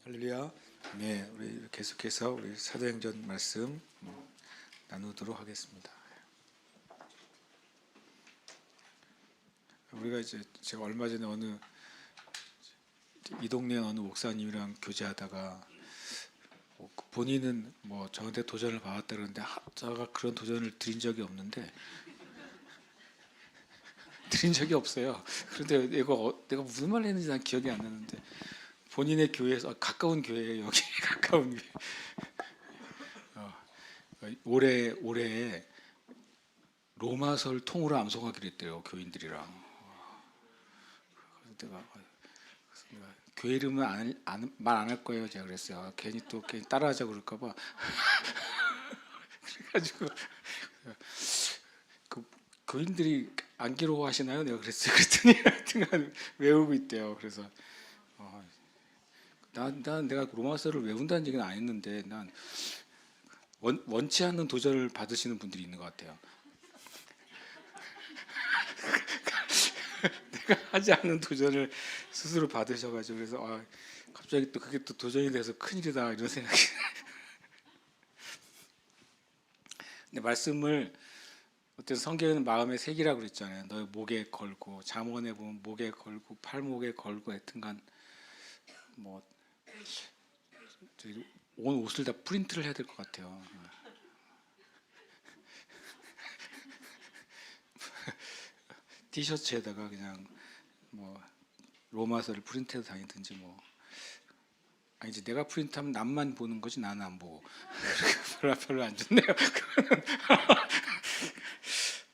할렐루야. 네, 우리 계속해서 우리 사도행전 말씀 나누도록 하겠습니다. 우리가 이제 제가 얼마 전에 이 동네 어느 목사님이랑 교제하다가 본인은 뭐 저한테 도전을 받았다 그러는데 제가 그런 도전을 드린 적이 없는데 드린 적이 없어요. 그런데 내가 무슨 말을 했는지 난 기억이 안 나는데 본인의 교회에서 가까운 교회에 여기 가까운 교회 올해 로마서를 통으로 암송하기로 했대요, 교인들이랑. 내가 교회 이름은 말 안 할 거예요, 제가 그랬어요. 괜히 따라하자 그럴까 봐. 그래가지고 그 교인들이 안 괴로워하시나요? 내가 그랬어요. 그랬더니 하여튼간 외우고 있대요. 그래서 내가 로마서를 외운다는 얘기는 안 했는데 난 원치 않는 도전을 받으시는 분들이 있는 것 같아요. 내가 하지 않는 도전을 스스로 받으셔가지고 그래서 갑자기 또 그게 또 도전이 돼서 큰일이다 이런 생각이. 근데 말씀을 어떤 성경에는 마음에 새기라고 그랬잖아요. 너의 목에 걸고 잠언에 보면 목에 걸고 팔목에 걸고 하여튼간 뭐 온 옷을 다 프린트를 해야 될 것 같아요. 티셔츠에다가 그냥 뭐 로마서를 프린트해서 다니든지 뭐 아니지 내가 프린트하면 남만 보는 거지 나는 안 보고 별로 안 좋네요.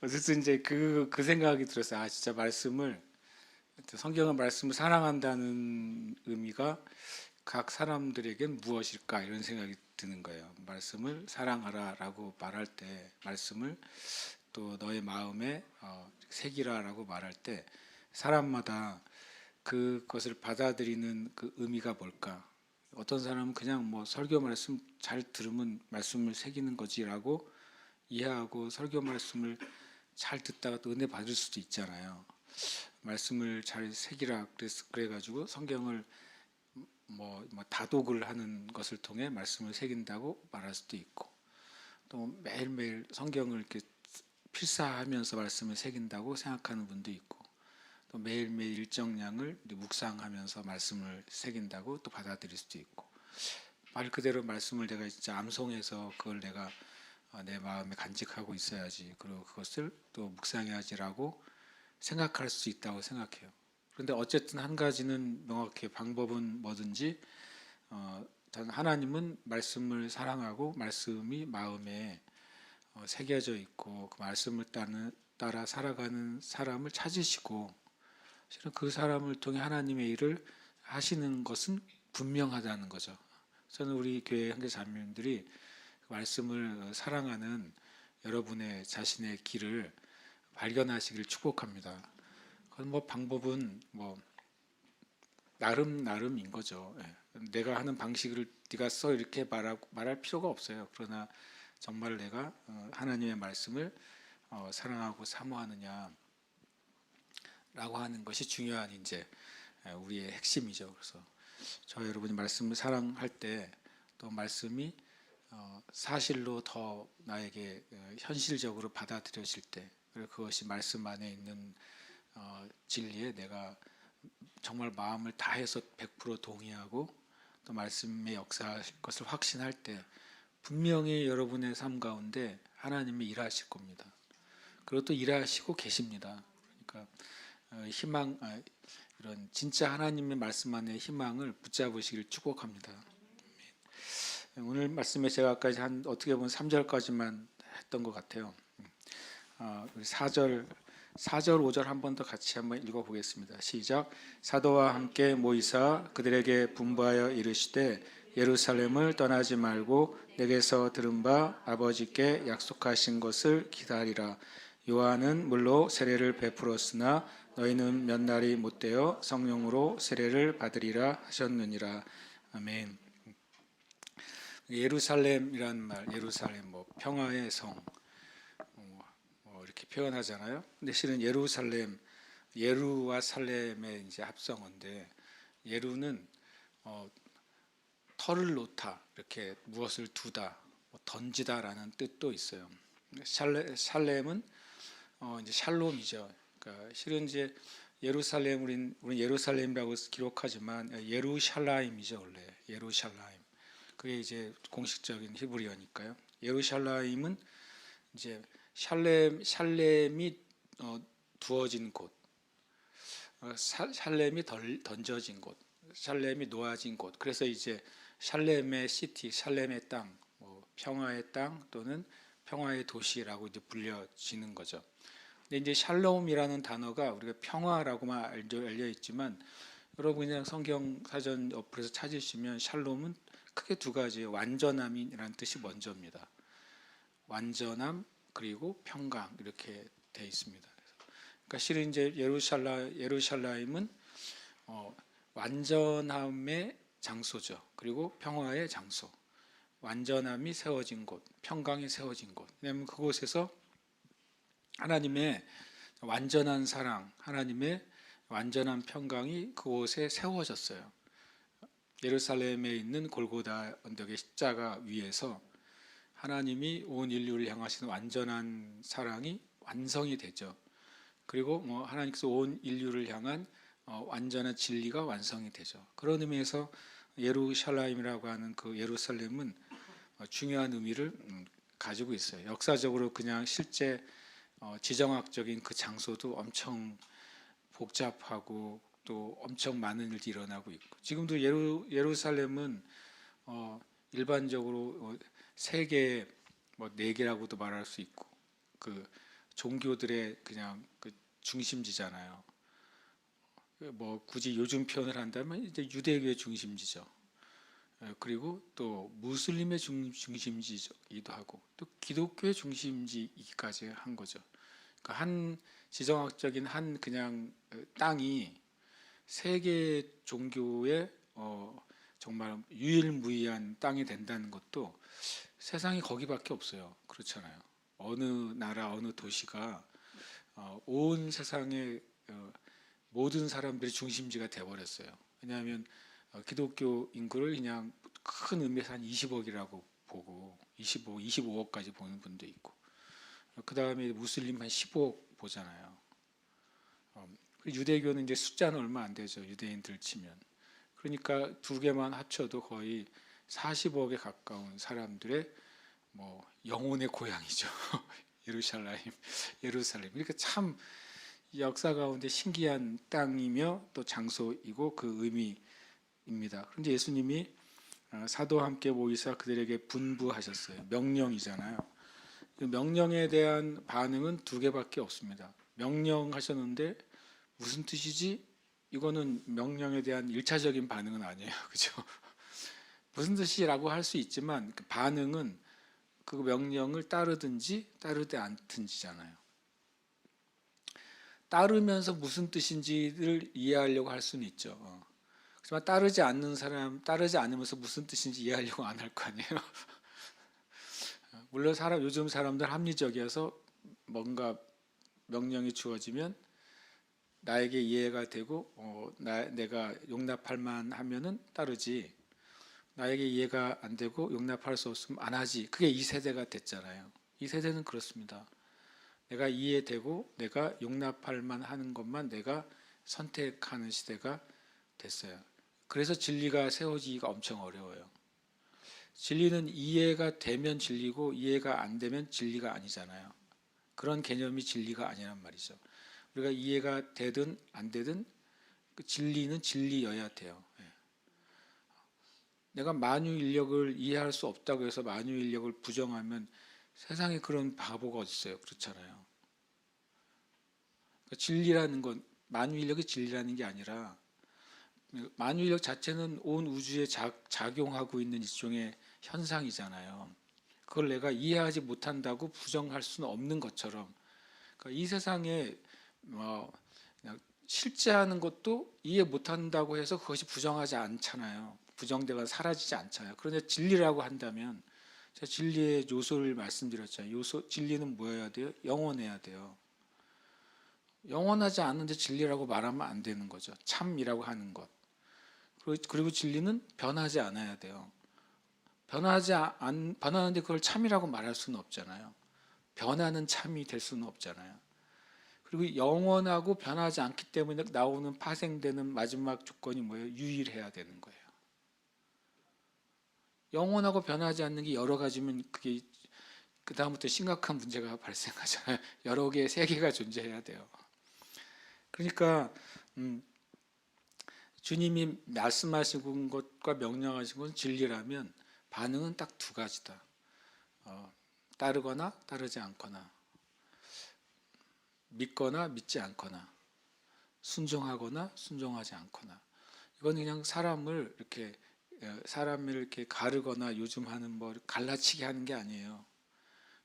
어쨌든 이제 그 생각이 들었어요. 진짜 성경은 말씀을 사랑한다는 의미가 각 사람들에겐 무엇일까 이런 생각이 드는 거예요. 말씀을 사랑하라라고 말할 때 말씀을 또 너의 마음에 새기라라고 말할 때 사람마다 그것을 받아들이는 그 의미가 뭘까? 어떤 사람은 그냥 뭐 설교 말씀 잘 들으면 말씀을 새기는 거지라고 이해하고 설교 말씀을 잘 듣다가 또 은혜 받을 수도 있잖아요. 말씀을 잘 새기라 그래가지고 성경을 뭐 다독을 하는 것을 통해 말씀을 새긴다고 말할 수도 있고 또 매일매일 성경을 이렇게 필사하면서 말씀을 새긴다고 생각하는 분도 있고 또 매일매일 일정량을 묵상하면서 말씀을 새긴다고 또 받아들일 수도 있고 말 그대로 말씀을 내가 진짜 암송해서 그걸 내가 내 마음에 간직하고 있어야지 그리고 그것을 또 묵상해야지라고 생각할 수 있다고 생각해요. 그런데 어쨌든 한 가지는 명확해 방법은 뭐든지 하나님은 말씀을 사랑하고 말씀이 마음에 새겨져 있고 그 말씀을 따라 살아가는 사람을 찾으시고 실은 그 사람을 통해 하나님의 일을 하시는 것은 분명하다는 거죠. 저는 우리 교회 형제 자매님들이 말씀을 사랑하는 여러분의 자신의 길을 발견하시길 축복합니다. 그건 뭐 방법은 뭐 나름인 거죠. 내가 하는 방식을 네가 써 이렇게 말할 필요가 없어요. 그러나 정말 내가 하나님의 말씀을 사랑하고 사모하느냐라고 하는 것이 중요한 이제 우리의 핵심이죠. 그래서 저 여러분이 말씀을 사랑할 때 또 말씀이 사실로 더 나에게 현실적으로 받아들여질 때 그리고 그것이 말씀 안에 있는 진리에 내가 정말 마음을 다해서 100% 동의하고 또 말씀의 역사하실 것을 확신할 때 분명히 여러분의 삶 가운데 하나님이 일하실 겁니다. 그리고 또 일하시고 계십니다. 그러니까 이런 진짜 하나님의 말씀 안에 희망을 붙잡으시길 축복합니다. 오늘 말씀에 제가 아까 어떻게 보면 3절까지만 했던 것 같아요. 4절 5절 한 번 더 같이 한번 읽어보겠습니다. 시작. 사도와 함께 모이사 그들에게 분부하여 이르시되 예루살렘을 떠나지 말고 내게서 들은 바 아버지께 약속하신 것을 기다리라. 요한은 물로 세례를 베풀었으나 너희는 몇 날이 못되어 성령으로 세례를 받으리라 하셨느니라. 아멘. 예루살렘이란 말, 예루살렘 뭐 평화의 성 이렇게 표현하잖아요. 근데 실은 예루와 살렘의 이제 합성어인데 예루는 털을 놓다, 이렇게 무엇을 두다, 뭐 던지다라는 뜻도 있어요. 샬렘은 이제 샬롬이죠. 그러니까 실은 이제 예루살렘, 우린 예루살렘이라고 기록하지만 예루샬라임이죠. 원래 예루샬라임. 그게 이제 공식적인 히브리어니까요. 예루샬라임은 이제 샬렘이 두어진 곳, 샬렘이 던져진 곳, 샬렘이 놓아진 곳. 그래서 이제 샬렘의 시티, 샬렘의 땅, 뭐 평화의 땅 또는 평화의 도시라고 이제 불려지는 거죠. 근데 이제 샬롬이라는 단어가 우리가 평화라고만 알려 있지만, 여러분 그냥 성경 사전 어플에서 찾으시면 샬롬은 크게 두 가지예요. 완전함이라는 뜻이 먼저입니다. 완전함 그리고 평강, 이렇게 돼 있습니다. 그러니까 실은 이제 예루살렘은 완전함의 장소죠. 그리고 평화의 장소. 완전함이 세워진 곳, 평강이 세워진 곳. 왜냐하면 그곳에서 하나님의 완전한 사랑, 하나님의 완전한 평강이 그곳에 세워졌어요. 예루살렘에 있는 골고다 언덕의 십자가 위에서 하나님이 온 인류를 향하시는 완전한 사랑이 완성이 되죠. 그리고 뭐 하나님께서 온 인류를 향한 완전한 진리가 완성이 되죠. 그런 의미에서 예루샬라임이라고 하는 그 예루살렘은 중요한 의미를 가지고 있어요. 역사적으로 그냥 실제 지정학적인 그 장소도 엄청 복잡하고 또 엄청 많은 일이 일어나고 있고, 지금도 예루살렘은 일반적으로 세계 뭐 네 개라고도 말할 수 있고, 그 종교들의 그냥 그 중심지잖아요. 뭐 굳이 요즘 표현을 한다면 이제 유대교의 중심지죠. 그리고 또 무슬림의 중심지이기도 하고 또 기독교의 중심지이기까지 한 거죠. 그러니까 한 지정학적인 한 그냥 땅이 세계 종교의 정말 유일무이한 땅이 된다는 것도 세상이 거기밖에 없어요. 그렇잖아요. 어느 나라 어느 도시가 온 세상의 모든 사람들의 중심지가 돼버렸어요. 왜냐하면 기독교 인구를 그냥 큰 의미에서 한 20억이라고 보고 25억까지 보는 분도 있고, 그 다음에 무슬림 한 15억 보잖아요. 유대교는 이제 숫자는 얼마 안 되죠. 유대인들 치면. 그러니까 두 개만 합쳐도 거의 40억에 가까운 사람들의 뭐 영혼의 고향이죠. 예루살렘. 그러니까 참 역사 가운데 신기한 땅이며 또 장소이고 그 의미입니다. 그런데 예수님이 사도와 함께 모이사 그들에게 분부하셨어요. 명령이잖아요. 명령에 대한 반응은 두 개밖에 없습니다. 명령하셨는데 무슨 뜻이지? 이거는 명령에 대한 1차적인 반응은 아니에요. 그죠? 무슨 뜻이라고 할 수 있지만 그 반응은 그 명령을 따르든지 따르지 않든지잖아요. 따르면서 무슨 뜻인지를 이해하려고 할 수는 있죠. 하지만 따르지 않는 사람, 따르지 않으면서 무슨 뜻인지 이해하려고 안 할 거 아니에요. 물론 요즘 사람들 합리적이어서 뭔가 명령이 주어지면 나에게 이해가 되고 내가 용납할 만하면은 따르지, 나에게 이해가 안 되고 용납할 수 없으면 안 하지. 그게 이 세대가 됐잖아요. 이 세대는 그렇습니다. 내가 이해되고 내가 용납할 만하는 것만 내가 선택하는 시대가 됐어요. 그래서 진리가 세워지기가 엄청 어려워요. 진리는 이해가 되면 진리고 이해가 안 되면 진리가 아니잖아요. 그런 개념이 진리가 아니란 말이죠. 우리가 이해가 되든 안 되든 그 진리는 진리여야 돼요. 내가 만유인력을 이해할 수 없다고 해서 만유인력을 부정하면 세상에 그런 바보가 어디 있어요. 그렇잖아요. 그러니까 진리라는 건 만유인력이 진리라는 게 아니라 만유인력 자체는 온 우주에 작용하고 있는 일종의 현상이잖아요. 그걸 내가 이해하지 못한다고 부정할 수는 없는 것처럼, 그러니까 이 세상에 그냥 실제하는 것도 이해 못한다고 해서 그것이 부정하지 않잖아요. 부정되거나 사라지지 않잖아요. 그런데 진리라고 한다면, 제가 진리의 요소를 말씀드렸잖아요. 진리는 뭐여야 돼요? 영원해야 돼요. 영원하지 않은데 진리라고 말하면 안 되는 거죠. 참이라고 하는 것. 그리고 진리는 변하지 않아야 돼요. 변하는데 그걸 참이라고 말할 수는 없잖아요. 변하는 참이 될 수는 없잖아요. 그리고 영원하고 변하지 않기 때문에 나오는 파생되는 마지막 조건이 뭐예요? 유일해야 되는 거예요. 영원하고 변하지 않는 게 여러 가지면 그게 그 다음부터 심각한 문제가 발생하잖아요. 여러 개의 세계가 존재해야 돼요. 그러니까 주님이 말씀하신 것과 명령하신 것은 진리라면 반응은 딱 두 가지다. 따르거나 따르지 않거나, 믿거나 믿지 않거나, 순종하거나 순종하지 않거나. 이건 그냥 사람을 이렇게 가르거나 요즘 하는 뭐 갈라치기 하는 게 아니에요.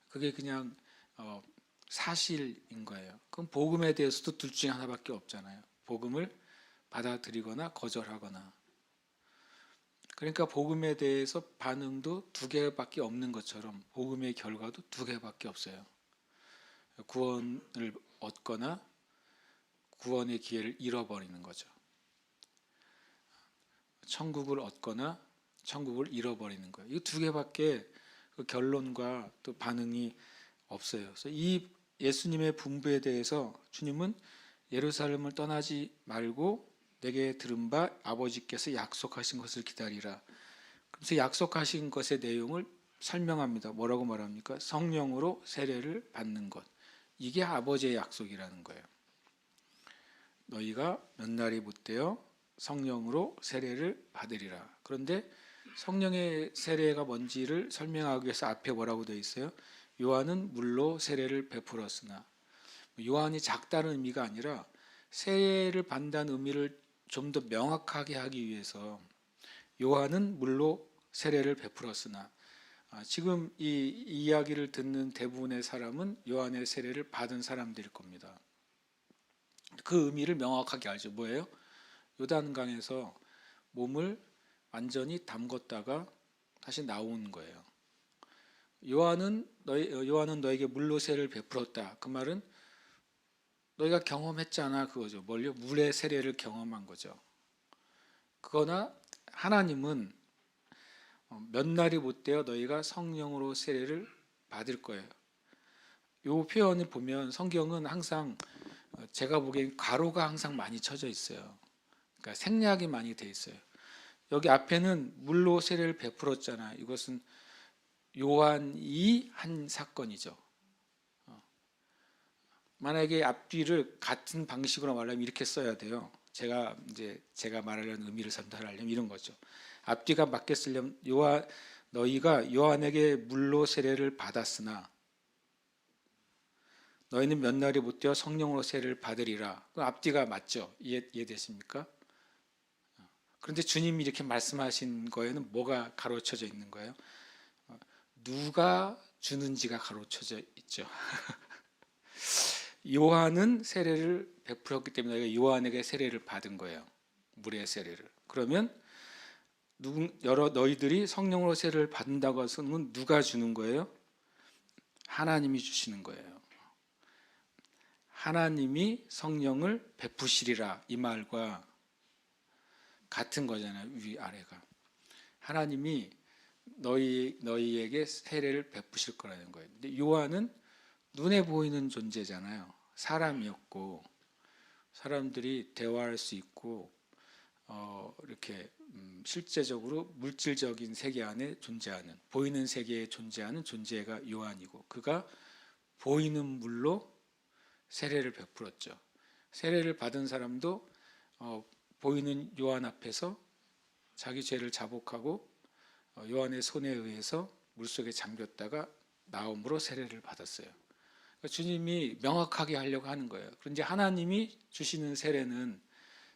그게 그냥 사실인 거예요. 그럼 복음에 대해서도 둘 중에 하나밖에 없잖아요. 복음을 받아들이거나 거절하거나. 그러니까 복음에 대해서 반응도 두 개밖에 없는 것처럼 복음의 결과도 두 개밖에 없어요. 구원을 얻거나 구원의 기회를 잃어버리는 거죠. 천국을 얻거나 천국을 잃어버리는 거예요. 이 두 개밖에 그 결론과 또 반응이 없어요. 그래서 이 예수님의 분부에 대해서 주님은 예루살렘을 떠나지 말고 내게 들은 바 아버지께서 약속하신 것을 기다리라. 그래서 약속하신 것의 내용을 설명합니다. 뭐라고 말합니까? 성령으로 세례를 받는 것. 이게 아버지의 약속이라는 거예요. 너희가 몇 날이 못되어 성령으로 세례를 받으리라. 그런데 성령의 세례가 뭔지를 설명하기 위해서 앞에 뭐라고 되어 있어요? 요한은 물로 세례를 베풀었으나. 요한이 작다는 의미가 아니라 세례를 받는다는 의미를 좀 더 명확하게 하기 위해서 요한은 물로 세례를 베풀었으나, 지금 이 이야기를 듣는 대부분의 사람은 요한의 세례를 받은 사람들일 겁니다. 그 의미를 명확하게 알죠. 뭐예요? 요단강에서 몸을 완전히 담궜다가 다시 나온 거예요. 요한은 너에게 물로 세례를 베풀었다. 그 말은 너희가 경험했잖아, 그거죠. 뭘요? 물의 세례를 경험한 거죠. 그거나 하나님은 몇 날이 못되어 너희가 성령으로 세례를 받을 거예요. 이 표현을 보면 성경은 항상 제가 보기엔 괄호가 항상 많이 쳐져 있어요. 그러니까 생략이 많이 돼 있어요. 여기 앞에는 물로 세례를 베풀었잖아요. 이것은 요한이 한 사건이죠. 만약에 앞뒤를 같은 방식으로 말하면 이렇게 써야 돼요. 제가 말하려는 의미를 전달하려면 이런 거죠. 앞뒤가 맞게 쓰려면 너희가 요한에게 물로 세례를 받았으나 너희는 몇 날이 못되어 성령으로 세례를 받으리라. 그 앞뒤가 맞죠? 이해되십니까? 그런데 주님이 이렇게 말씀하신 거에는 뭐가 가로쳐져 있는 거예요? 누가 주는지가 가로쳐져 있죠. 요한은 세례를 베풀었기 때문에 너희가 요한에게 세례를 받은 거예요. 물의 세례를. 그러면 너희들이 성령으로 세례를 받는다고 해서는 누가 주는 거예요? 하나님이 주시는 거예요. 하나님이 성령을 베푸시리라, 이 말과 같은 거잖아요. 위아래가. 하나님이 너희에게 세례를 베푸실 거라는 거예요. 근데 요한은 눈에 보이는 존재잖아요. 사람이었고 사람들이 대화할 수 있고 이렇게 실제적으로 물질적인 세계 안에 존재하는, 보이는 세계에 존재하는 존재가 요한이고, 그가 보이는 물로 세례를 베풀었죠. 세례를 받은 사람도 보이는 요한 앞에서 자기 죄를 자복하고 요한의 손에 의해서 물속에 잠겼다가 나옴으로 세례를 받았어요. 그러니까 주님이 명확하게 하려고 하는 거예요. 그런데 하나님이 주시는 세례는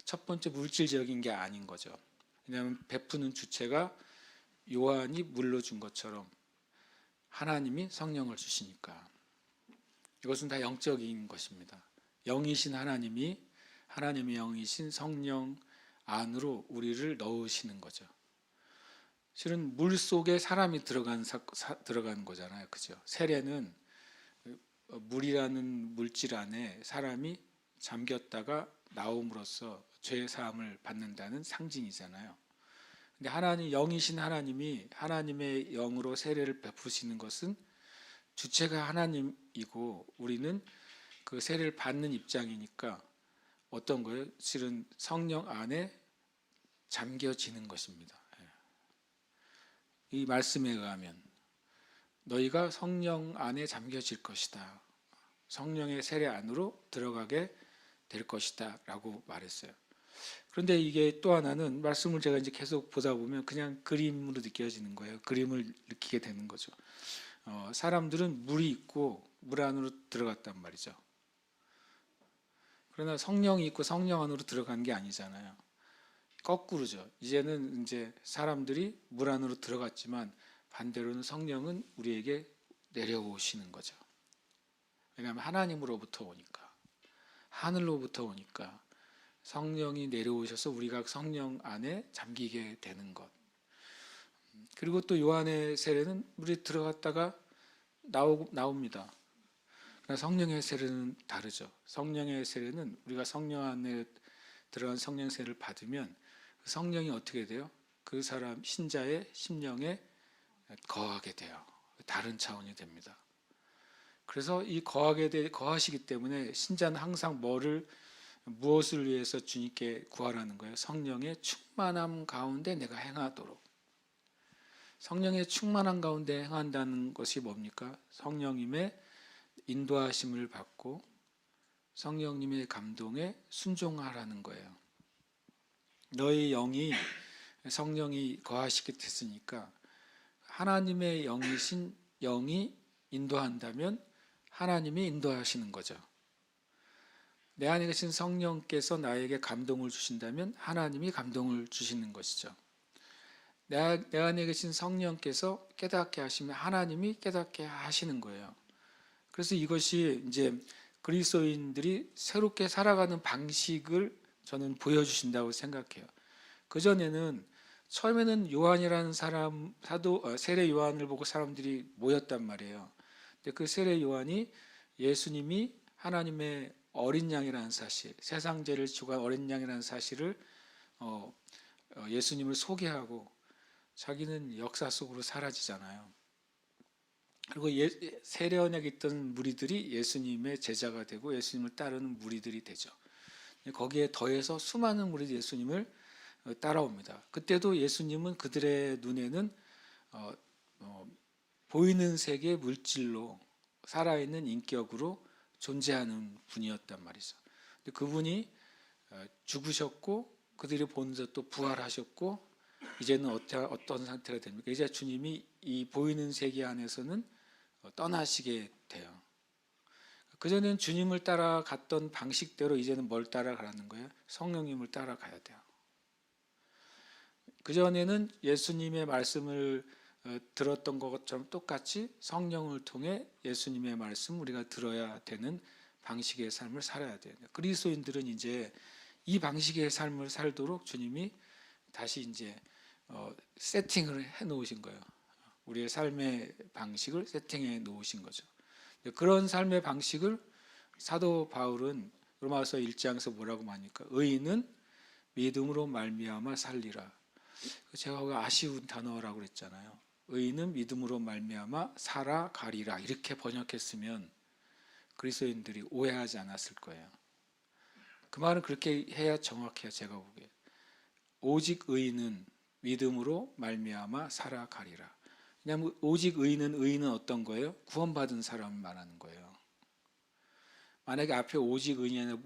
첫 번째 물질적인 게 아닌 거죠. 왜냐하면 베푸는 주체가 요한이 물로 준 것처럼 하나님이 성령을 주시니까. 이것은 다 영적인 것입니다. 영이신 하나님의 영이신 성령 안으로 우리를 넣으시는 거죠. 실은 물 속에 사람이 들어간 거잖아요. 그죠? 세례는 물이라는 물질 안에 사람이 잠겼다가 나옴으로써 죄 사함을 받는다는 상징이잖아요. 근데 하나님 영이신 하나님이 하나님의 영으로 세례를 베푸시는 것은 주체가 하나님이고 우리는 그 세례를 받는 입장이니까 어떤 거예요? 실은 성령 안에 잠겨지는 것입니다. 이 말씀에 의하면 너희가 성령 안에 잠겨질 것이다. 성령의 세례 안으로 들어가게 될 것이다 라고 말했어요. 그런데 이게 또 하나는 말씀을 제가 이제 계속 보다 보면 그냥 그림으로 느껴지는 거예요. 그림을 느끼게 되는 거죠. 사람들은 물이 있고 물 안으로 들어갔단 말이죠. 그러나 성령이 있고 성령 안으로 들어간 게 아니잖아요. 거꾸로죠. 이제는 이제 사람들이 물 안으로 들어갔지만 반대로는 성령은 우리에게 내려오시는 거죠. 왜냐하면 하나님으로부터 오니까, 하늘로부터 오니까 성령이 내려오셔서 우리가 성령 안에 잠기게 되는 것. 그리고 또 요한의 세례는 물에 들어갔다가 나옵니다. 그러나 성령의 세례는 다르죠. 성령의 세례는 우리가 성령 안에 들어간 성령 세례를 받으면 성령이 어떻게 돼요? 그 사람 신자의 심령에 거하게 돼요. 다른 차원이 됩니다. 그래서 이 거하시기 때문에 신자는 항상 무엇을 위해서 주님께 구하라는 거예요? 성령의 충만함 가운데 내가 행하도록. 성령의 충만함 가운데 행한다는 것이 뭡니까? 성령님의 인도하심을 받고 성령님의 감동에 순종하라는 거예요. 너희 영이 성령이 거하시게 됐으니까 하나님의 영이신 영이 인도한다면 하나님이 인도하시는 거죠. 내 안에 계신 성령께서 나에게 감동을 주신다면 하나님이 감동을 주시는 것이죠. 내 안에 계신 성령께서 깨닫게 하시면 하나님이 깨닫게 하시는 거예요. 그래서 이것이 이제 그리스도인들이 새롭게 살아가는 방식을 저는 보여주신다고 생각해요. 그전에는 처음에는 요한이라는 사람 세례 요한을 보고 사람들이 모였단 말이에요. 근데 그 세례 요한이 예수님이 하나님의 어린 양이라는 사실, 세상 죄를 지고 어린 양이라는 사실을 예수님을 소개하고 자기는 역사 속으로 사라지잖아요. 그리고 세례원에게 있던 무리들이 예수님의 제자가 되고 예수님을 따르는 무리들이 되죠. 거기에 더해서 수많은 무리들이 예수님을 따라옵니다. 그때도 예수님은 그들의 눈에는 보이는 세계 물질로 살아있는 인격으로 존재하는 분이었단 말이죠. 근데 그분이 죽으셨고 그들이 보면서 또 부활하셨고 이제는 어떤 상태가 됩니까? 이제 주님이 이 보이는 세계 안에서는 떠나시게 돼요. 그전에는 주님을 따라갔던 방식대로 이제는 뭘 따라가라는 거예요? 성령님을 따라가야 돼요. 그전에는 예수님의 말씀을 들었던 것처럼 똑같이 성령을 통해 예수님의 말씀 우리가 들어야 되는 방식의 삶을 살아야 돼요. 그리스도인들은 이제 이 방식의 삶을 살도록 주님이 다시 이제 세팅을 해 놓으신 거예요. 우리의 삶의 방식을 세팅해 놓으신 거죠. 그런 삶의 방식을 사도 바울은 로마서 1장에서 뭐라고 말합니까? 의인은 믿음으로 말미암아 살리라. 제가 아쉬운 단어라고 그랬잖아요. 의인은 믿음으로 말미암아 살아가리라 이렇게 번역했으면 그리스도인들이 오해하지 않았을 거예요. 그 말은 그렇게 해야 정확해요. 제가 보기에 오직 의인은 믿음으로 말미암아 살아가리라. 왜냐하면 오직 의인은 어떤 거예요? 구원받은 사람을 말하는 거예요. 만약에 앞에 오직 의인이 아니라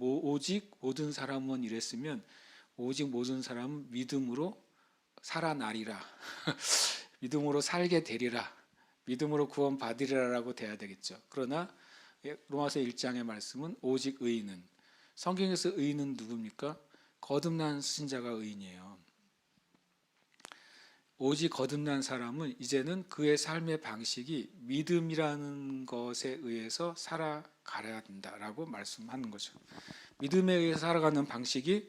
오직 모든 사람은 이랬으면 오직 모든 사람은 믿음으로 살아나리라. 믿음으로 살게 되리라. 믿음으로 구원받으리라라고 돼야 되겠죠. 그러나 로마서 1장의 말씀은 오직 의인은, 성경에서 의인은 누굽니까? 거듭난 신자가 의인이에요. 오직 거듭난 사람은 이제는 그의 삶의 방식이 믿음이라는 것에 의해서 살아가야 된다라고 말씀하는 거죠. 믿음에 의해 살아가는 방식이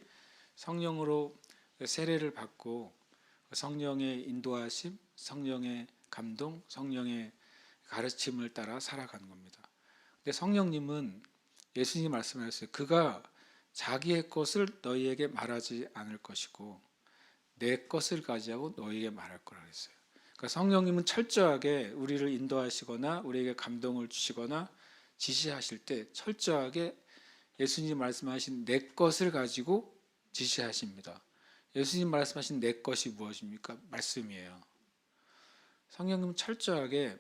성령으로 세례를 받고 성령의 인도하심, 성령의 감동, 성령의 가르침을 따라 살아가는 겁니다. 근데 성령님은 예수님이 말씀하셨어요. 그가 자기의 것을 너희에게 말하지 않을 것이고 내 것을 가지고 너희에게 말할 거라 그랬어요. 그러니까 성령님은 철저하게 우리를 인도하시거나 우리에게 감동을 주시거나 지시하실 때 철저하게 예수님 말씀하신 내 것을 가지고 지시하십니다. 예수님 말씀하신 내 것이 무엇입니까? 말씀이에요. 성령님은 철저하게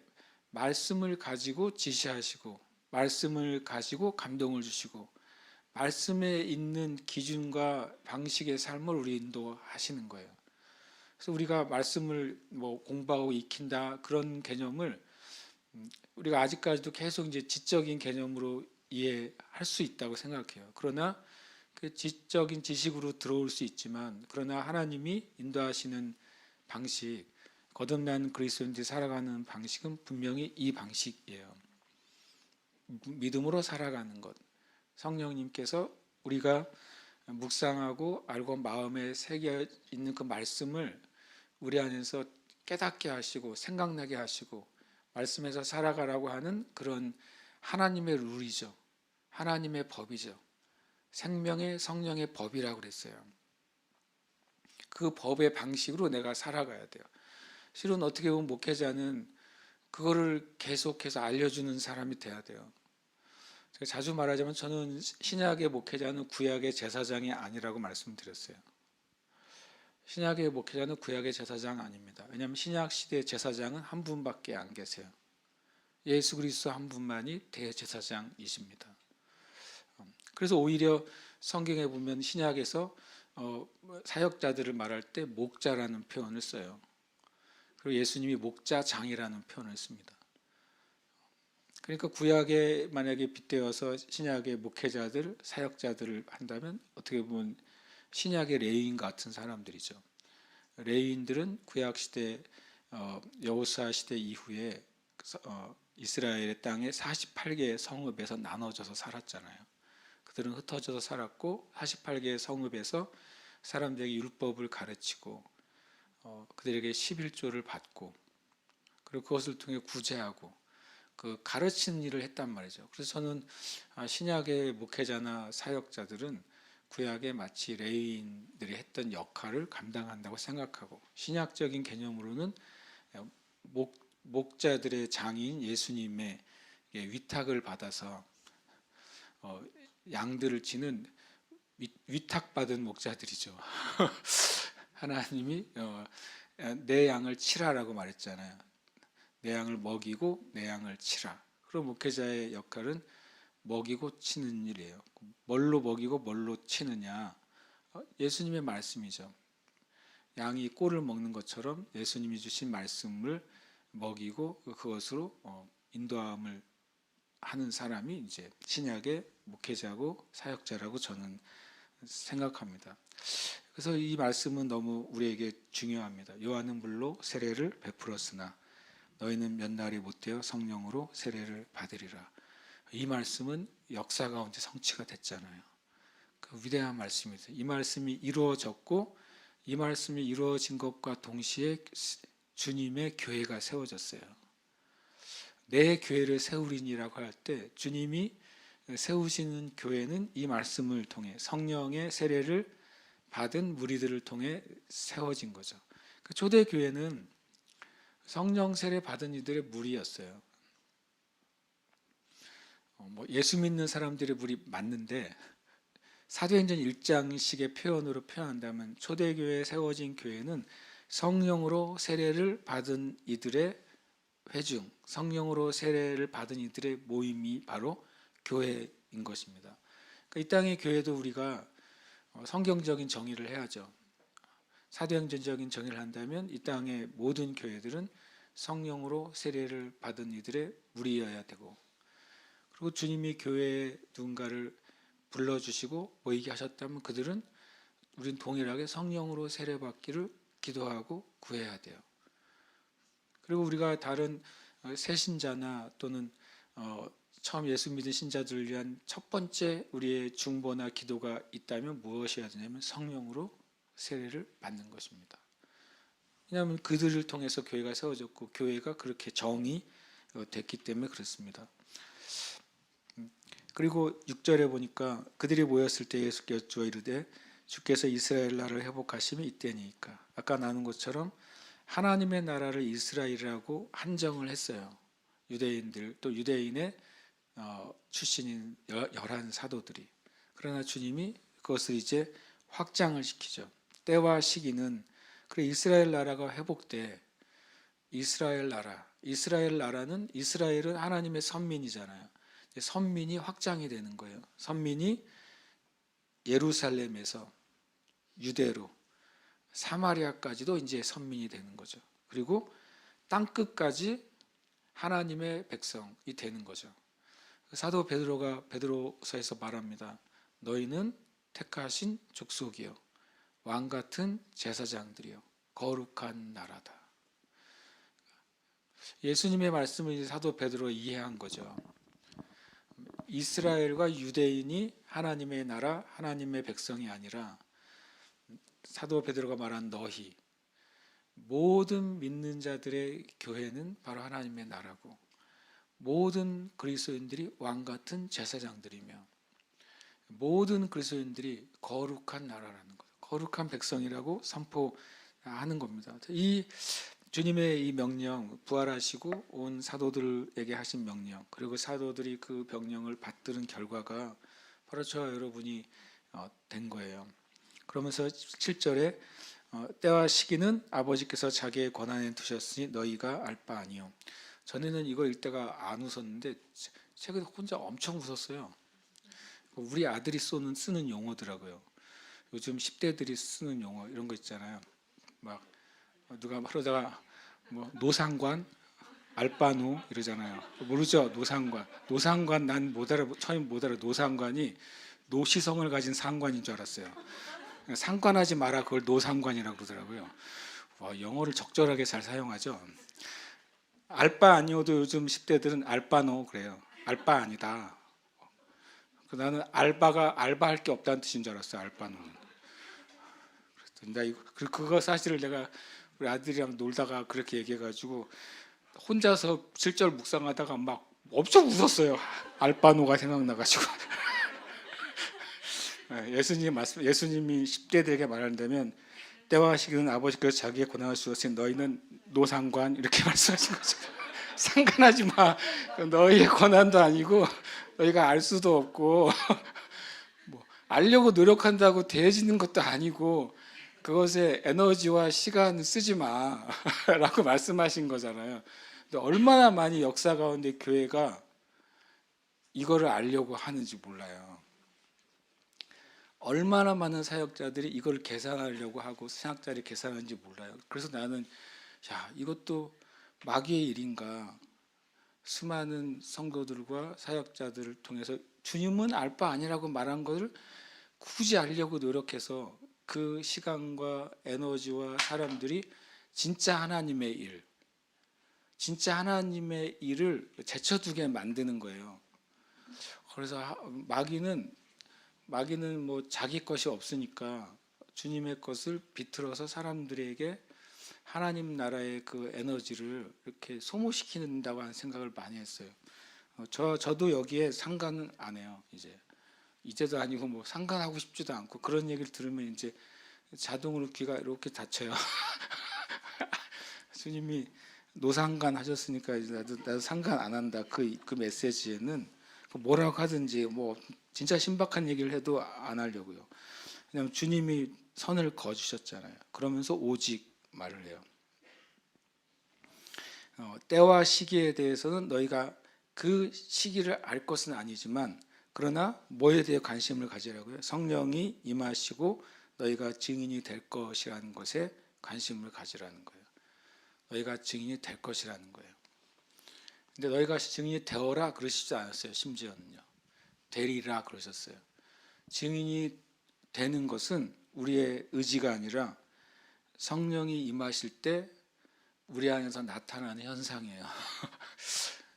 말씀을 가지고 지시하시고 말씀을 가지고 감동을 주시고 말씀에 있는 기준과 방식의 삶을 우리 인도하시는 거예요. 그래서 우리가 말씀을 공부하고 익힌다 그런 개념을 우리가 아직까지도 계속 이제 지적인 개념으로 이해할 수 있다고 생각해요. 그러나 그 지적인 지식으로 들어올 수 있지만 그러나 하나님이 인도하시는 방식, 거듭난 그리스도인들이 살아가는 방식은 분명히 이 방식이에요. 믿음으로 살아가는 것. 성령님께서 우리가 묵상하고 알고 마음에 새겨 있는 그 말씀을 우리 안에서 깨닫게 하시고 생각나게 하시고 말씀에서 살아가라고 하는 그런 하나님의 룰이죠. 하나님의 법이죠. 생명의 성령의 법이라고 그랬어요. 그 법의 방식으로 내가 살아가야 돼요. 실은 어떻게 보면 목회자는 그거를 계속해서 알려주는 사람이 돼야 돼요. 제가 자주 말하자면 저는 신약의 목회자는 구약의 제사장이 아니라고 말씀드렸어요. 신약의 목회자는 구약의 제사장 아닙니다. 왜냐하면 신약 시대 제사장은 한 분밖에 안 계세요. 예수 그리스도 한 분만이 대제사장이십니다. 그래서 오히려 성경에 보면 신약에서 사역자들을 말할 때 목자라는 표현을 써요. 그리고 예수님이 목자장이라는 표현을 씁니다. 그러니까 구약에 만약에 빗대어서 신약의 목회자들, 사역자들을 한다면 어떻게 보면 신약의 레위인 같은 사람들이죠. 레위인들은 구약 시대 여호수아 시대 이후에 이스라엘의 땅에 48개의 성읍에서 나눠져서 살았잖아요. 그들은 흩어져서 살았고 48개의 성읍에서 사람들에게 율법을 가르치고 그들에게 11조를 받고 그리고 그것을 통해 구제하고 그 가르치는 일을 했단 말이죠. 그래서 저는 신약의 목회자나 사역자들은 구약에 마치 레위인들이 했던 역할을 감당한다고 생각하고 신약적인 개념으로는 목자들의 장인 예수님의 위탁을 받아서 양들을 치는 위탁받은 목자들이죠. 하나님이 내 양을 치라라고 말했잖아요. 내 양을 먹이고 내 양을 치라. 그럼 목회자의 역할은 먹이고 치는 일이에요. 뭘로 먹이고 뭘로 치느냐? 예수님의 말씀이죠. 양이 꼴을 먹는 것처럼 예수님이 주신 말씀을 먹이고 그것으로 인도함을 하는 사람이 이제 신약의 목회자고 사역자라고 저는 생각합니다. 그래서 이 말씀은 너무 우리에게 중요합니다. 요한은 물로 세례를 베풀었으나 너희는 몇 날이 못되어 성령으로 세례를 받으리라. 이 말씀은 역사 가운데 성취가 됐잖아요. 그 위대한 말씀이죠. 이 말씀이 이루어졌고 이 말씀이 이루어진 것과 동시에 주님의 교회가 세워졌어요. 내 교회를 세우리니라고 할 때 주님이 세우시는 교회는 이 말씀을 통해 성령의 세례를 받은 무리들을 통해 세워진 거죠. 그 초대 교회는 성령 세례 받은 이들의 무리였어요. 예수 믿는 사람들의 무리 맞는데 사도행전 1장식의 표현으로 표현한다면 초대교회에 세워진 교회는 성령으로 세례를 받은 이들의 회중, 성령으로 세례를 받은 이들의 모임이 바로 교회인 것입니다. 그러니까 이 땅의 교회도 우리가 성경적인 정의를 해야죠. 사도행전적인 정의를 한다면 이 땅의 모든 교회들은 성령으로 세례를 받은 이들의 무리여야 되고 그리고 주님이 교회에 누군가를 불러주시고 모이게 하셨다면 그들은 우린 동일하게 성령으로 세례받기를 기도하고 구해야 돼요. 그리고 우리가 다른 새신자나 또는 처음 예수 믿은 신자들을 위한 첫 번째 우리의 중보나 기도가 있다면 무엇이어야 되냐면 성령으로 세례를 받는 것입니다. 왜냐하면 그들을 통해서 교회가 세워졌고 교회가 그렇게 정이 됐기 때문에 그렇습니다. 그리고 6절에 보니까 그들이 모였을 때 예수께 여쭈어 이르되 주께서 이스라엘 나라를 회복하심이 이때니까. 아까 나눈 것처럼 하나님의 나라를 이스라엘이라고 한정을 했어요. 유대인들 또 유대인의 출신인 11 사도들이. 그러나 주님이 그것을 이제 확장을 시키죠. 때와 시기는 그래 이스라엘 나라가 회복돼. 이스라엘 나라는 이스라엘은 하나님의 선민이잖아요. 선민이 확장이 되는 거예요. 선민이 예루살렘에서 유대로 사마리아까지도 이제 선민이 되는 거죠. 그리고 땅 끝까지 하나님의 백성이 되는 거죠. 사도 베드로가 베드로서에서 말합니다. 너희는 택하신 족속이요 왕 같은 제사장들이요 거룩한 나라다. 예수님의 말씀을 이제 사도 베드로 이해한 거죠. 이스라엘과 유대인이 하나님의 나라, 하나님의 백성이 아니라 사도 베드로가 말한 너희 모든 믿는 자들의 교회는 바로 하나님의 나라고 모든 그리스도인들이 왕 같은 제사장들이며 모든 그리스도인들이 거룩한 나라라는 거죠. 거룩한 백성이라고 선포하는 겁니다. 이 주님의 이 명령, 부활하시고 온 사도들에게 하신 명령, 그리고 사도들이 그 명령을 받들은 결과가 바로 저와 여러분이 된 거예요. 그러면서 7절에 때와 시기는 아버지께서 자기의 권한에 두셨으니 너희가 알 바 아니요. 전에는 이거 읽다가 안 웃었는데 최근에 혼자 엄청 웃었어요. 우리 아들이 쓰는 용어더라고요. 요즘 10대들이 쓰는 용어 이런 거 있잖아요. 막 누가 그러다가 뭐 노상관, 알바노 이러잖아요. 모르죠? 노상관 난 처음 못 알아. 노상관이 노시성을 가진 상관인 줄 알았어요. 상관하지 마라 그걸 노상관이라고 그러더라고요. 와, 영어를 적절하게 잘 사용하죠. 알바 아니어도 요즘 10대들은 알바노 그래요. 알바 아니다. 나는 알바할 게 없다는 뜻인 줄 알았어요. 알바노는. 그거 사실을 내가 우리 아들이랑 놀다가 그렇게 얘기해가지고 혼자서 7절 묵상하다가 막 엄청 웃었어요. 알바노가 생각나가지고. 예수님이 10대들에게 말한다면 때와 시기는 아버지께서 자기의 권한을 주었으니 너희는 노상관 이렇게 말씀하신 거죠. 상관하지 마. 너희의 권한도 아니고 너희가 알 수도 없고 뭐 알려고 노력한다고 되어지는 것도 아니고 그것에 에너지와 시간을 쓰지 마라고 말씀하신 거잖아요. 근데 얼마나 많이 역사 가운데 교회가 이거를 알려고 하는지 몰라요. 얼마나 많은 사역자들이 이걸 계산하려고 하고 신학자리 계산하는지 몰라요. 그래서 나는 이것도 마귀의 일인가. 수많은 성도들과 사역자들을 통해서 주님은 알 바 아니라고 말한 것을 굳이 알려고 노력해서 그 시간과 에너지와 사람들이 진짜 하나님의 일을 제쳐두게 만드는 거예요. 그래서 마귀는 뭐 자기 것이 없으니까 주님의 것을 비틀어서 사람들에게 하나님 나라의 그 에너지를 이렇게 소모시킨다고 하는 생각을 많이 했어요. 저도 여기에 상관은 안 해요. 이제도 아니고 뭐 상관하고 싶지도 않고 그런 얘기를 들으면 이제 자동으로 귀가 이렇게 닫혀요. 주님이 노상관 하셨으니까 이제 나도 상관 안 한다. 그 메시지에는 뭐라고 하든지 뭐 진짜 신박한 얘기를 해도 안 하려고요. 왜냐하면 주님이 선을 그어주셨잖아요. 그러면서 오직 말을 해요. 때와 시기에 대해서는 너희가 그 시기를 알 것은 아니지만 그러나 뭐에 대해 관심을 가지라고요? 성령이 임하시고 너희가 증인이 될 것이라는 것에 관심을 가지라는 거예요. 너희가 증인이 될 것이라는 거예요. 근데 너희가 증인이 되어라 그러시지 않았어요. 심지어는요. 되리라 그러셨어요. 증인이 되는 것은 우리의 의지가 아니라 성령이 임하실 때 우리 안에서 나타나는 현상이에요.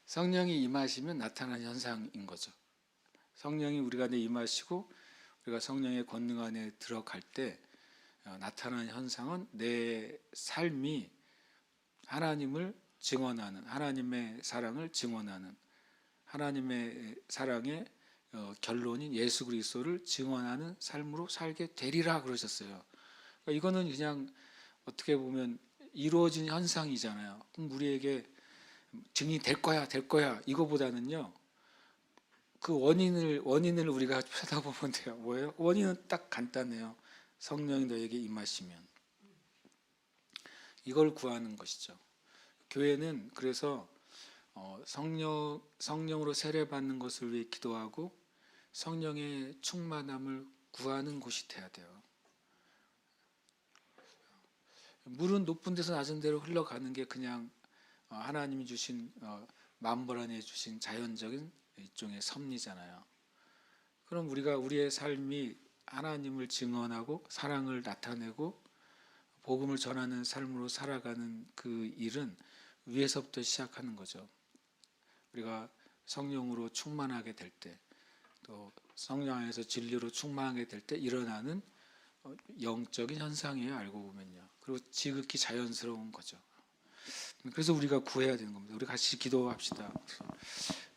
성령이 임하시면 나타나는 현상인 거죠. 성령이 우리 안에 임하시고 우리가 성령의 권능 안에 들어갈 때 나타나는 현상은 내 삶이 하나님을 증언하는, 하나님의 사랑을 증언하는, 하나님의 사랑에 결론인 예수 그리스도를 증언하는 삶으로 살게 되리라 그러셨어요. 그러니까 이거는 그냥 어떻게 보면 이루어진 현상이잖아요. 그럼 우리에게 증이 될 거야, 될 거야 이거보다는요. 그 원인을 우리가 찾아보면 돼요. 뭐예요? 원인은 딱 간단해요. 성령이 너에게 임하시면 이걸 구하는 것이죠. 교회는 그래서 성령으로 세례받는 것을 위해 기도하고 성령의 충만함을 구하는 곳이 돼야 돼요. 물은 높은 데서 낮은 데로 흘러가는 게 그냥 하나님이 주신 만벌 안에 주신 자연적인 일종의 섭리잖아요. 그럼 우리가 우리의 삶이 하나님을 증언하고 사랑을 나타내고 복음을 전하는 삶으로 살아가는 그 일은 위에서부터 시작하는 거죠. 우리가 성령으로 충만하게 될 때, 또 성령 안에서 진리로 충만하게 될 때 일어나는 영적인 현상이에요. 알고 보면요. 그리고 지극히 자연스러운 거죠. 그래서 우리가 구해야 되는 겁니다. 우리 같이 기도합시다.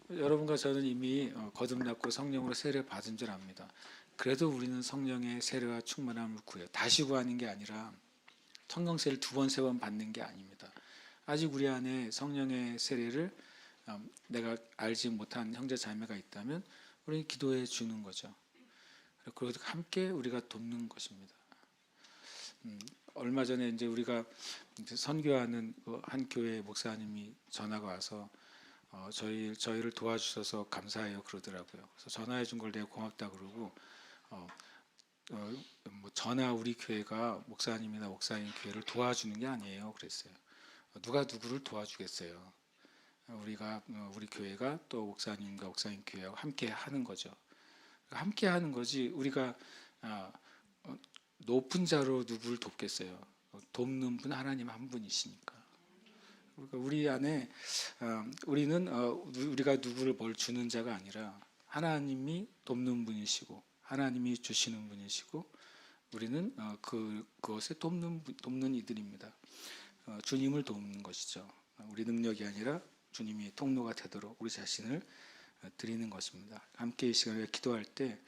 여러분과 저는 이미 거듭났고 성령으로 세례 받은 줄 압니다. 그래도 우리는 성령의 세례와 충만함을 구해요. 다시 구하는 게 아니라 성령 세례를 2번, 3번 받는 게 아닙니다. 아직 우리 안에 성령의 세례를 내가 알지 못한 형제 자매가 있다면 우리는 기도해 주는 거죠. 그리고 함께 우리가 돕는 것입니다. 얼마 전에 이제 우리가 선교하는 한 교회 목사님이 전화가 와서 저희를 도와주셔서 감사해요 그러더라고요. 그래서 전화해 준 걸 내가 고맙다 그러고 뭐 저나 우리 교회가 목사님이나 목사님 교회를 도와주는 게 아니에요 그랬어요. 누가 누구를 도와주겠어요. 우리가 우리 교회가 또 목사님과 목사님 교회와 함께 하는 거죠. 함께 하는 거지 우리가 높은 자로 누구를 돕겠어요. 돕는 분 하나님 한 분이시니까. 그러니까 우리 안에 우리는 우리가 누구를 뭘 주는 자가 아니라 하나님이 돕는 분이시고 하나님이 주시는 분이시고 우리는 그것에 돕는 이들입니다. 주님을 돕는 것이죠. 우리 능력이 아니라 주님이 통로가 되도록 우리 자신을 드리는 것입니다. 함께 이 시간에 기도할 때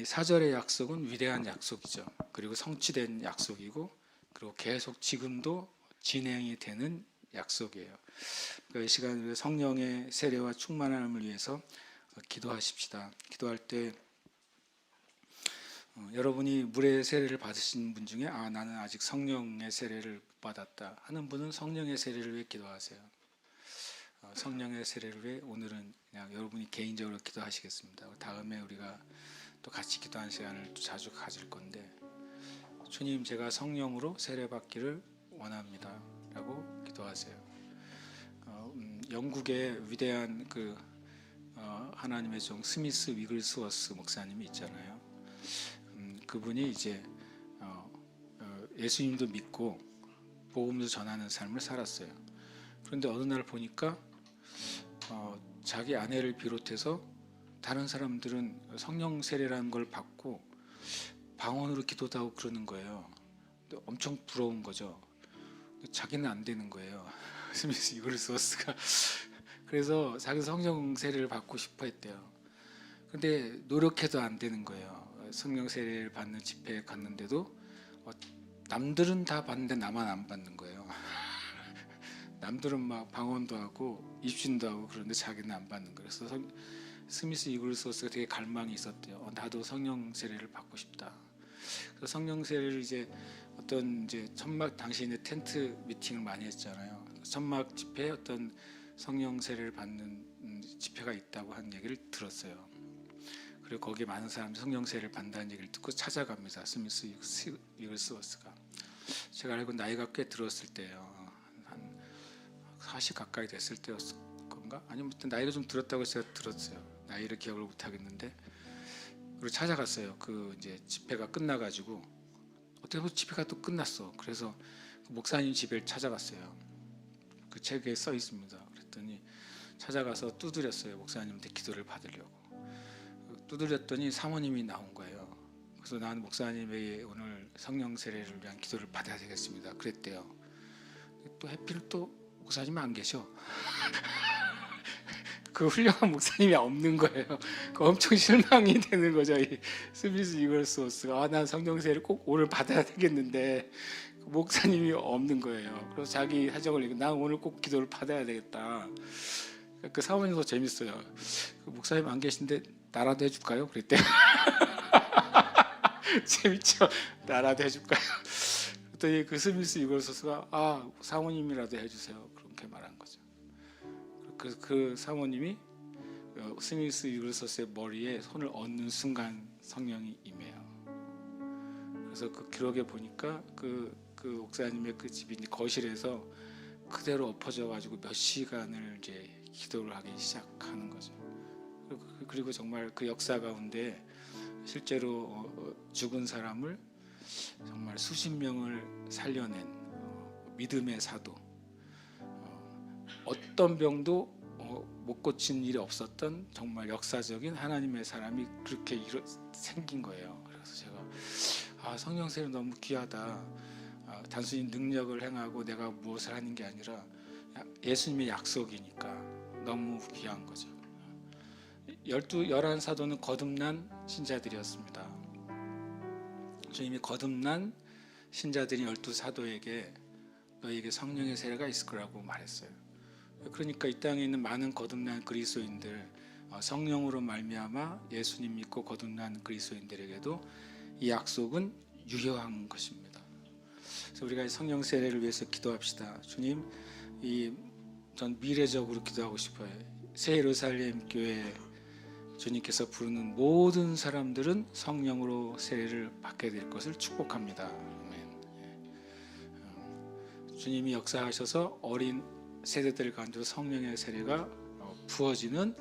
사절의 약속은 위대한 약속이죠. 그리고 성취된 약속이고 그리고 계속 지금도 진행이 되는 약속이에요. 그러니까 이 시간 성령의 세례와 충만함을 위해서 기도하십시다. 기도할 때 여러분이 물의 세례를 받으신 분 중에 나는 아직 성령의 세례를 받았다 하는 분은 성령의 세례를 위해 기도하세요. 성령의 세례를 위해 오늘은 그냥 여러분이 개인적으로 기도하시겠습니다. 다음에 우리가 또 같이 기도하는 시간을 또 자주 가질 건데 주님 제가 성령으로 세례받기를 원합니다 라고 기도하세요. 영국의 위대한 하나님의 종 스미스 위글스워스 목사님이 있잖아요. 그분이 이제 예수님도 믿고 복음도 전하는 삶을 살았어요. 그런데 어느 날 보니까 자기 아내를 비롯해서 다른 사람들은 성령 세례라는 걸 받고 방언으로 기도도 하고 그러는 거예요. 엄청 부러운 거죠. 자기는 안 되는 거예요. 스미스 이글스워스가 그래서 자기 성령 세례를 받고 싶어 했대요. 근데 노력해도 안 되는 거예요. 성령 세례를 받는 집회에 갔는데도 남들은 다 받는데 나만 안 받는 거예요. 남들은 막 방언도 하고 입신도 하고 그런데 자기는 안 받는 거예요. 그래서 스미스 이글스워스가 되게 갈망이 있었대요. 나도 성령 세례를 받고 싶다. 그래서 성령 세례를 이제 천막 당시에 텐트 미팅을 많이 했잖아요. 천막 집회에 어떤 성령 세례를 받는 집회가 있다고 하는 얘기를 들었어요. 그리고 거기에 많은 사람들이 성령 세례를 받는다는 얘기를 듣고 찾아갑니다. 스미스 이글스워스가. 제가 알고 나이가 꽤 들었을 때예요. 한 40 가까이 됐을 때였을 건가? 아니면 나이가 좀 들었다고 제가 들었어요. 나이를 기억을 못 하겠는데 그리고 찾아갔어요. 이제 집회가 끝나가지고 어떻게 보면 집회가 또 끝났어. 그래서 그 목사님 집에 찾아갔어요. 그 책에 써 있습니다. 그랬더니 찾아가서 두드렸어요. 목사님한테 기도를 받으려고. 두드렸더니 사모님이 나온 거예요. 그래서 나는 목사님에게 오늘 성령 세례를 위한 기도를 받아야 되겠습니다. 그랬대요. 또 해필 또 목사님은 안 계셔. 그 훌륭한 목사님이 없는 거예요. 그 엄청 실망이 되는 거죠. 이 스미스 이글스워스가 난 성령 세례를 꼭 오늘 받아야 되겠는데 그 목사님이 없는 거예요. 그래서 자기 사정을 얘기, 난 오늘 꼭 기도를 받아야 되겠다. 그 사모님도 재밌어요. 그 목사님 안 계신데 나라도 해줄까요? 그랬대. 재밌죠? 나라도 해줄까요? 그랬더니 그 스미스 이글스워스가 사모님이라도 해주세요. 그렇게 말한 거죠. 그 사모님이 스미스 이글스워스의 머리에 손을 얹는 순간 성령이 임해요. 그래서 그 기록에 보니까 그 목사님의 그 집이 거실에서 그대로 엎어져 가지고 몇 시간을 이제 기도를 하기 시작하는 거죠. 그리고 정말 그 역사 가운데 실제로 죽은 사람을 정말 수십 명을 살려낸 믿음의 사도, 어떤 병도 못 고친 일이 없었던 정말 역사적인 하나님의 사람이 그렇게 생긴 거예요. 그래서 제가 성령 세례 너무 귀하다. 단순히 능력을 행하고 내가 무엇을 하는 게 아니라 예수님의 약속이니까 너무 귀한 거죠. 11 사도는 거듭난 신자들이었습니다. 주님이 거듭난 신자들인 12 사도에게 너에게 성령의 세례가 있을 거라고 말했어요. 그러니까 이 땅에 있는 많은 거듭난 그리스도인들, 성령으로 말미암아 예수님 믿고 거듭난 그리스도인들에게도 이 약속은 유효한 것입니다. 그래서 우리가 성령 세례를 위해서 기도합시다. 주님, 전 미래적으로 기도하고 싶어요. 새 예루살렘 교회 주님께서 부르는 모든 사람들은 성령으로 세례를 받게 될 것을 축복합니다. 아멘. 주님이 역사하셔서 어린 세대들 가운데 성령의 세례가 부어지는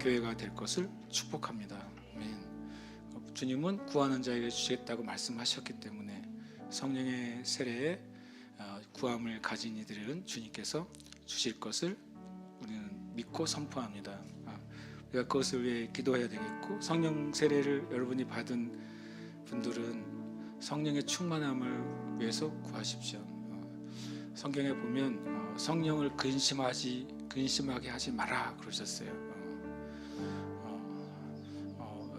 교회가 될 것을 축복합니다. 아멘. 주님은 구하는 자에게 주시겠다고 말씀하셨기 때문에 성령의 세례에 구함을 가진 이들은 주님께서 주실 것을 우리는 믿고 선포합니다. 우리가 그것을 위해 기도해야 되겠고, 성령 세례를 여러분이 받은 분들은 성령의 충만함을 위해서 구하십시오. 성경에 보면 성령을 근심하게 하지 마라 그러셨어요.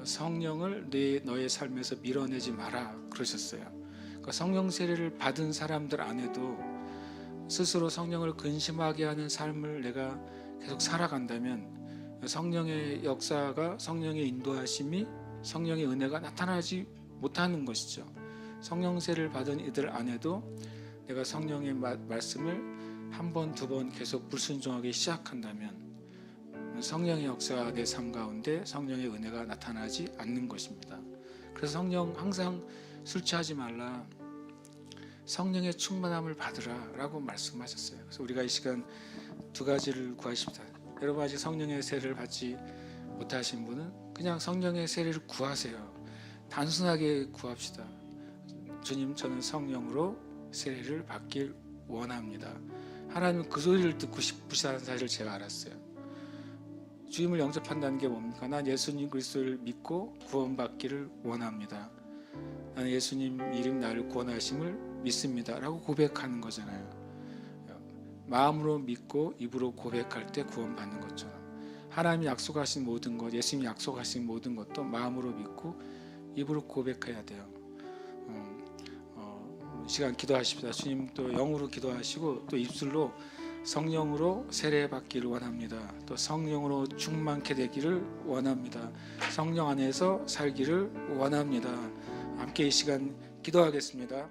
성령을 너의 삶에서 밀어내지 마라 그러셨어요. 그러니까 성령 세례를 받은 사람들 안에도 스스로 성령을 근심하게 하는 삶을 내가 계속 살아간다면 성령의 역사가, 성령의 인도하심이, 성령의 은혜가 나타나지 못하는 것이죠. 성령 세례를 받은 이들 안에도 내가 성령의 말씀을 한 번, 두 번 계속 불순종하기 시작한다면 성령의 역사가 내 삶 가운데 성령의 은혜가 나타나지 않는 것입니다. 그래서 성령 항상 술 취하지 말라, 성령의 충만함을 받으라 라고 말씀하셨어요. 그래서 우리가 이 시간 두 가지를 구하십시다. 여러분 아직 성령의 세례를 받지 못하신 분은 그냥 성령의 세례를 구하세요. 단순하게 구합시다. 주님, 저는 성령으로 세례를 받길 원합니다. 하나님은 그 소리를 듣고 싶으시다는 사실을 제가 알았어요. 주님을 영접한다는 게 뭡니까? 난 예수님 그리스도를 믿고 구원받기를 원합니다. 나는 예수님 이름 나를 구원하심을 믿습니다 라고 고백하는 거잖아요. 마음으로 믿고 입으로 고백할 때 구원받는 것처럼 하나님이 약속하신 모든 것, 예수님이 약속하신 모든 것도 마음으로 믿고 입으로 고백해야 돼요. 시간 기도하십시다. 주님, 또 영으로 기도하시고 또 입술로 성령으로 세례받기를 원합니다. 또 성령으로 충만케 되기를 원합니다. 성령 안에서 살기를 원합니다. 함께 이 시간 기도하겠습니다.